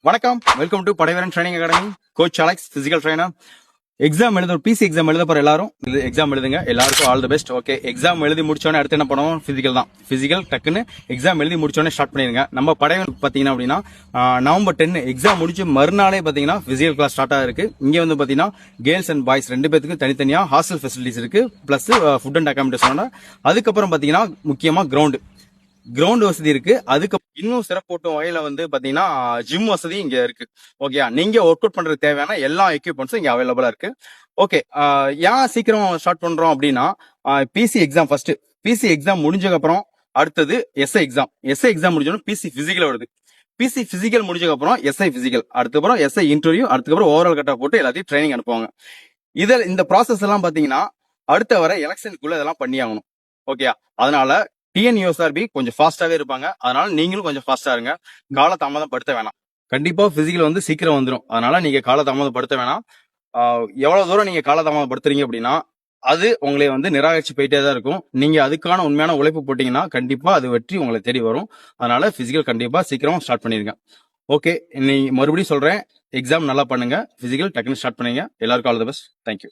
வணக்கம், welcome to Padaiveeran training academy. Coach Alex, physical trainer. Exam எழுத PC exam எழுத போற எல்லாரும் இது எக்ஸாம் எழுதுங்க. எல்லாருக்கும் all the best. Okay, exam எழுதி முடிச்சோடனே அடுத்து என்ன பண்ணுவோம்? பிசிக்கல் தான். பிசிக்கல் டக்குன்னு எக்ஸாம் எழுதி முடிச்சோடனே ஸ்டார்ட் பண்ணிருங்க. நம்ம படைவன் பாத்தீங்கன்னா அப்படின்னா நவம்பர் 10 எக்ஸாம் முடிச்சு மறுநாளே பாத்தீங்கன்னா பிசிக்கல் கிளாஸ் ஸ்டார்ட் ஆயிருக்கு. இங்க வந்து பாத்தீங்கன்னா கேர்ள்ஸ் அண்ட் பாய்ஸ் ரெண்டு பேருக்கு தனித்தனியா ஹாஸ்டல் ஃபெசிலிட்டிஸ் இருக்கு, பிளஸ் ஃபுட் அண்ட் அகாமடேஷன். அதுக்கப்புறம் பாத்தீங்கன்னா முக்கியமா கிரவுண்ட் வசதி இருக்கு. அதுக்கு இன்னும் சிறப்பூட்டும் வகையில வந்து பாத்தீங்கன்னா ஜிம் வசதி இங்க இருக்கு. ஓகே, நீங்க ஒர்க் அவுட் பண்றதுக்கு தேவையான எல்லா எக்யூப்மெண்ட்ஸும் இங்க அவைலபிளா இருக்கு. ஓகே, ஏன் சீக்கிரம் ஸ்டார்ட் பண்றோம் அப்படின்னா PC exam first. PC exam முடிஞ்சதுக்கு அப்புறம் அடுத்தது எஸ்ஐ எக்ஸாம் முடிஞ்சோம் பிசி பிசிக்கல் வருது. பிசி பிசிக்கல் முடிஞ்சதுக்கு அப்புறம் எஸ்ஐ பிசிக்கல், அதுக்கப்புறம் எஸ்ஐ இன்டர்வியூ, அதுக்கப்புறம் ஓவரால் கட்டா போட்டு எல்லாத்தையும் ட்ரைனிங் அனுப்புவாங்க. இந்த ப்ராசஸ் எல்லாம் பாத்தீங்கன்னா அடுத்த வர எலெக்ஷனுக்குள்ள இதெல்லாம் பண்ணி ஆகணும். ஓகே, அதனால டிஎன்யூஎஸ்ஆர்பி கொஞ்சம் ஃபாஸ்டாவே இருப்பாங்க. அதனால நீங்களும் கொஞ்சம் ஃபாஸ்டா இருங்க. காலதாமதம் படுத்த வேணாம். கண்டிப்பா பிசிக்கல் வந்து சீக்கிரம் வந்துடும். அதனால நீங்க காலதாமதம் படுத்த வேணாம். எவ்வளவு தூரம் நீங்க காலதாமதம் படுத்துறீங்க அப்படின்னா அது உங்களை வந்து நிராகரிச்சு போயிட்டே தான் இருக்கும். நீங்க அதுக்கான உண்மையான உழைப்பு போட்டீங்கன்னா கண்டிப்பா அது வெற்றி உங்களை தேடி வரும். அதனால பிசிக்கல் கண்டிப்பா சீக்கிரம் ஸ்டார்ட் பண்ணிருங்க. ஓகே, நீ மறுபடியும் சொல்றேன், எக்ஸாம் நல்லா பண்ணுங்க. பிசிக்கல் டக்குன்னு ஸ்டார்ட் பண்ணுங்க. எல்லாருக்கும் ஆல் தி பெஸ்ட். தேங்க்யூ.